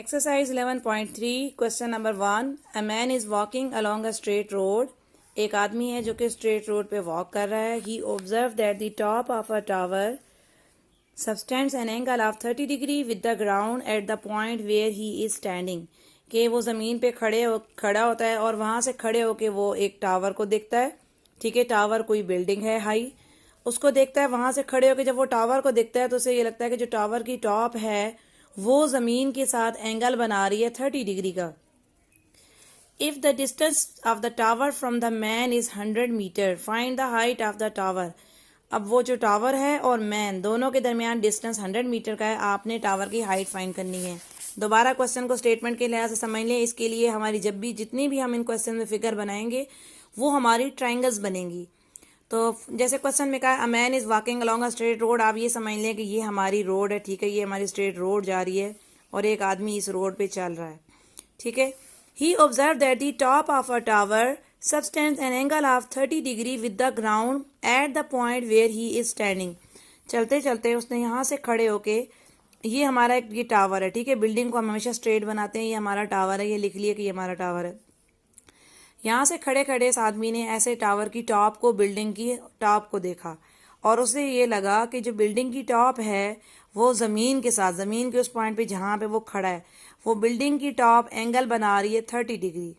Exercise 11.3 question number 1. A man is walking along a straight road. एक आदमी है जो कि स्ट्रेट रोड पे वॉक कर रहा है. He observed that the top of a tower subtends an angle of 30 degree with the ground at the point where he is standing. कि वो ज़मीन पे खड़ा होता है और वहाँ से खड़े होके वो एक टावर को देखता है. ठीक है, टावर कोई बिल्डिंग है हाई, उसको देखता है. वहाँ से खड़े होके जब वो टावर को देखता है तो उसे ये लगता है कि जो टावर की टॉप है वो ज़मीन के साथ एंगल बना रही है 30 डिग्री का. If the distance of the tower from the man is 100 metre, find the height of the tower. अब वो जो टावर है और मैन दोनों के दरमियान डिस्टेंस 100 मीटर का है. आपने टावर की हाइट फाइंड करनी है. दोबारा क्वेश्चन को स्टेटमेंट के लिहाज से समझ लें. इसके लिए हमारी जितनी भी हम इन क्वेश्चन में फिगर बनाएंगे वो हमारी ट्राइंगल्स बनेंगी. तो जैसे क्वेश्चन में कहा, a man is walking along a straight road. आप ये समझ लें कि ये हमारी रोड है. ठीक है, ये हमारी स्ट्रेट रोड जा रही है और एक आदमी इस रोड पे चल रहा है. ठीक है. He observe that the top of a tower subtends an angle of 30 degree with the ground at the point where he is standing. चलते चलते उसने यहाँ से खड़े होके, ये हमारा ये टावर है. ठीक है, बिल्डिंग को हम हमेशा स्ट्रेट बनाते हैं. ये हमारा टावर है, ये लिख लिया कि ये हमारा टावर है. यहाँ से खड़े खड़े इस आदमी ने ऐसे टावर की टॉप को, बिल्डिंग की टॉप को देखा और उसे ये लगा कि जो बिल्डिंग की टॉप है वो ज़मीन के साथ, ज़मीन के उस पॉइंट पे जहाँ पे वो खड़ा है, वो बिल्डिंग की टॉप एंगल बना रही है 30 डिग्री.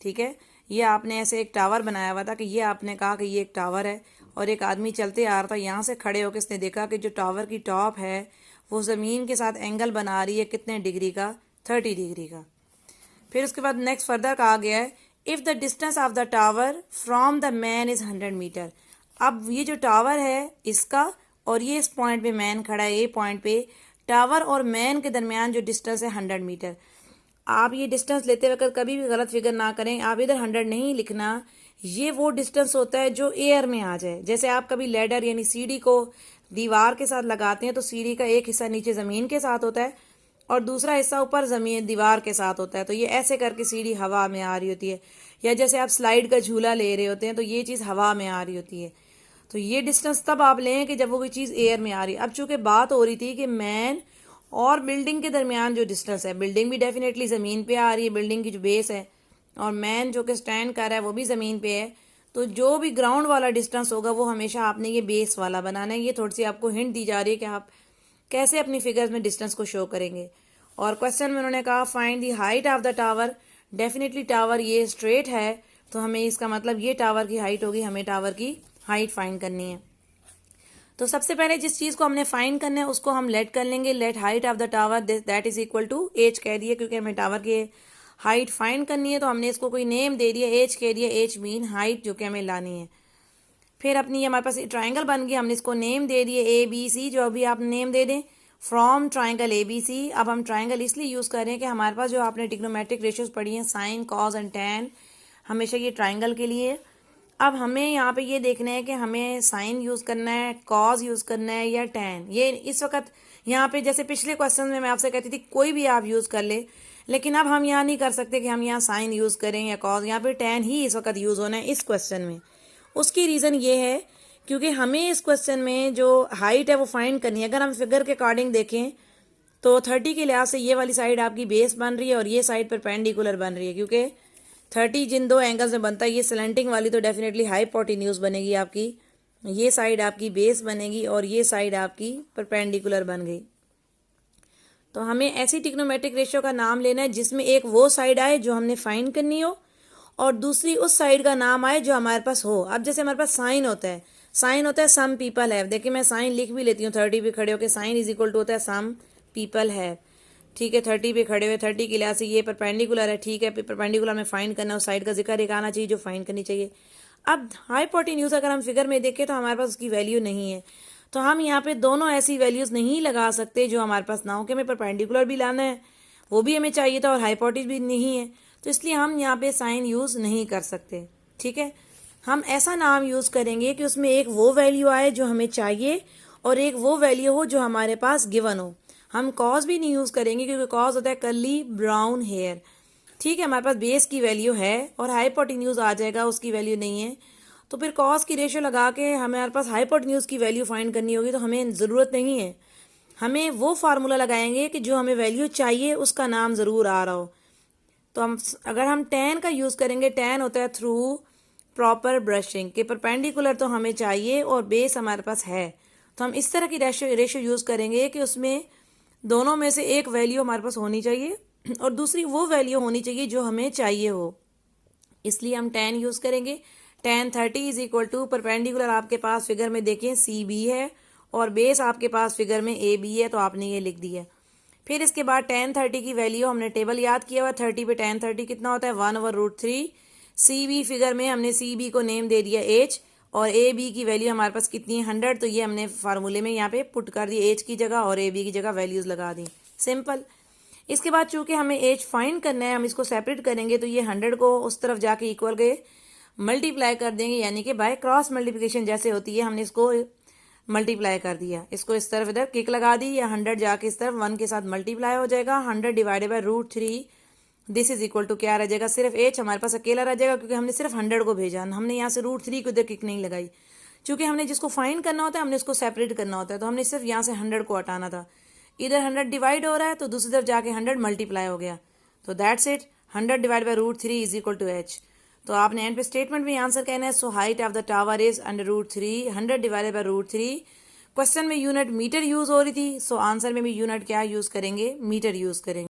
ठीक है, ये आपने ऐसे एक टावर बनाया हुआ था कि ये आपने कहा कि ये एक टावर है और एक आदमी चलते आ रहा था. यहाँ से खड़े होकर इसने देखा कि जो टावर की टॉप है वो ज़मीन के साथ एंगल बना रही है कितने डिग्री का, 30 डिग्री का. फिर उसके बाद नेक्स्ट फर्दर कहा गया है, if the distance of the tower from the man is 100 metre. अब ये जो टावर है इसका और ये इस पॉइंट पे मैन खड़ा है, ये पॉइंट पे टावर और मैन के दरमियान जो डिस्टेंस है 100 मीटर. आप ये डिस्टेंस लेते वक्त कभी भी गलत फिगर ना करें. आप इधर 100 नहीं लिखना. ये वो डिस्टेंस होता है जो एयर में आ जाए. जैसे आप कभी लैडर यानी सीढ़ी को दीवार के साथ लगाते हैं तो सीढ़ी का एक हिस्सा नीचे ज़मीन के साथ होता है और दूसरा हिस्सा ऊपर ज़मीन दीवार के साथ होता है. तो ये ऐसे करके सीढ़ी हवा में आ रही होती है. या जैसे आप स्लाइड का झूला ले रहे होते हैं तो ये चीज़ हवा में आ रही होती है. तो ये डिस्टेंस तब आप लें कि जब वो कोई चीज़ एयर में आ रही है. अब चूंकि बात हो रही थी कि मैन और बिल्डिंग के दरमियान जो डिस्टेंस है, बिल्डिंग भी डेफिनेटली ज़मीन पे आ रही है, बिल्डिंग की जो बेस है, और मैन जो कि स्टैंड कर रहा है वो भी ज़मीन पे है. तो जो भी ग्राउंड वाला डिस्टेंस होगा वो हमेशा आपने ये बेस वाला बनाना है. ये थोड़ी सी आपको हिंट दी जा रही है कि आप कैसे अपनी फिगर्स में डिस्टेंस को शो करेंगे. और क्वेश्चन में उन्होंने कहा find the height of the tower. Definitely tower ये स्ट्रेट है तो हमें इसका मतलब ये टावर की हाइट होगी. हमें टावर की हाइट फाइंड करनी है. तो सबसे पहले जिस चीज़ को हमने फाइंड करना है उसको हम लेट कर लेंगे. Let height of the tower that is equal to H कह दिए, क्योंकि हमें टावर की हाइट फाइंड करनी है तो हमने इसको कोई नेम दे दिया, एच कह दिया. एच मीन हाइट जो कि हमें लानी है. फिर अपनी हमारे पास ट्राइंगल बन गया, हमने इसको नेम दे दिए ए बी सी, जो अभी आप नेम दे दें from triangle A B C. अब हम ट्राइंगल इसलिए यूज़ कर रहे हैं कि हमारे पास जो आपने ट्रिग्नोमेट्रिक रेशियोज पढ़ी हैं, साइन, कॉज एंड टैन, हमेशा ये ट्राइंगल के लिए. अब हमें यहाँ पे ये देखना है कि हमें साइन यूज़ करना है, कॉज यूज़ करना है या टैन. ये इस वक्त यहाँ पे जैसे पिछले क्वेश्चन में मैं आपसे कहती थी कोई भी आप यूज़ कर ले, लेकिन अब हम यहाँ नहीं कर सकते कि हम यहाँ साइन यूज़ करें या कॉज. यहाँ पे टैन ही इस वक्त यूज़ होना है इस क्वेश्चन में. उसकी रीज़न ये है क्योंकि हमें इस क्वेश्चन में जो हाइट है वो फाइंड करनी है. अगर हम फिगर के अकॉर्डिंग देखें तो 30 के लिहाज से ये वाली साइड आपकी बेस बन रही है और ये साइड परपेंडिकुलर बन रही है, क्योंकि 30 जिन दो एंगल्स में बनता है. ये स्लैंटिंग वाली तो डेफिनेटली हाइपोटेन्यूज बनेगी आपकी, ये साइड आपकी बेस बनेगी और ये साइड आपकी परपेंडिकुलर बन गई. तो हमें ऐसी ट्रिग्नोमेट्रिक रेशियो का नाम लेना है जिसमें एक वो साइड आए जो हमने फाइंड करनी हो और दूसरी उस साइड का नाम आए जो हमारे पास हो. अब जैसे हमारे पास साइन होता है, साइन होता है सम पीपल हैव. देखिए मैं साइन लिख भी लेती हूँ 30 पे खड़े होकर. साइन इज इक्वल टू होता है सम पीपल हैव. ठीक है, 30 पे खड़े हुए, 30 के लिहाज से ये परपेंडिकुलर है. ठीक है, परपेंडिकुलर में फाइंड करना है, उस साइड का जिक्र एक आना चाहिए जो फाइंड करनी चाहिए. अब हाइपोटेन्यूज अगर हम फिगर में देखें तो हमारे पास उसकी वैल्यू नहीं है, तो हम यहाँ पे दोनों ऐसी वैल्यूज नहीं लगा सकते जो हमारे पास ना हो. कि हमें परपेंडिकुलर भी लाना है, वो भी हमें चाहिए था, और हाइपोटेन्यूज भी नहीं है, तो इसलिए हम यहाँ पे साइन यूज़ नहीं कर सकते. ठीक है, हम ऐसा नाम यूज़ करेंगे कि उसमें एक वो वैल्यू आए जो हमें चाहिए और एक वो वैल्यू हो जो हमारे पास गिवन हो. हम कॉज भी नहीं यूज़ करेंगे क्योंकि कॉज होता है कर्ली ब्राउन हेयर. ठीक है, हमारे पास बेस की वैल्यू है और हाइपोटेन्यूज आ जाएगा, उसकी वैल्यू नहीं है, तो फिर कॉज की रेशियो लगा के हमारे पास हाइपोटेन्यूज की वैल्यू फाइंड करनी होगी, तो हमें ज़रूरत नहीं है. हमें वो फार्मूला लगाएंगे कि जो हमें वैल्यू चाहिए उसका नाम ज़रूर आ रहा हो। तो अगर हम tan का यूज़ करेंगे, tan होता है थ्रू प्रॉपर ब्रशिंग, के परपेंडिकुलर तो हमें चाहिए और बेस हमारे पास है, तो हम इस तरह की रेशो यूज़ करेंगे कि उसमें दोनों में से एक वैल्यू हमारे पास होनी चाहिए और दूसरी वो वैल्यू होनी चाहिए जो हमें चाहिए हो, इसलिए हम tan यूज़ करेंगे। tan 30 is equal to, perpendicular आपके पास फिगर में देखें CB है और बेस आपके पास फिगर में AB है, तो आपने ये लिख दिया। फिर इसके बाद tan 30 की वैल्यू हमने टेबल याद किया हुआ, 30 पे tan 30 कितना होता है 1/√3। CB फिगर में हमने CB को नेम दे दिया H और AB की वैल्यू हमारे पास कितनी है 100, तो ये हमने फार्मूले में यहाँ पे पुट कर दी, H की जगह और AB की जगह वैल्यूज लगा दी, सिंपल। इसके बाद चूंकि हमें H फाइंड करना है, हम इसको सेपरेट करेंगे, तो ये 100 को उस तरफ जाके इक्वल के मल्टीप्लाई कर देंगे, यानी कि बाय क्रॉस मल्टीप्लिकेशन जैसे होती है, हमने इसको मल्टीप्लाई कर दिया, इसको इस तरफ इधर किक लगा दी, या 100 जाके इस तरफ 1 के साथ मल्टीप्लाई हो जाएगा, 100 divided by √3, this is equal to क्या रह जाएगा, सिर्फ H हमारे पास अकेला रह जाएगा, क्योंकि हमने सिर्फ 100 को भेजा, हमने यहाँ से √3 को इधर किक नहीं लगाई, चूंकि हमने जिसको फाइंड करना होता है हमने उसको सेपरेट करना होता है, तो हमने सिर्फ यहाँ से 100 को हटाना था। इधर 100 डिवाइड हो रहा है तो दूसरी तरफ जाके 100 मल्टीप्लाई हो गया, तो that's it, 100 divide by √3 is equal to H। तो आपने एंड पे स्टेटमेंट में आंसर कहना है, so height of the tower is √3, 100 divided by √3। Question में यूनिट मीटर यूज हो रही थी, सो आंसर में भी यूनिट क्या यूज करेंगे, मीटर यूज करेंगे।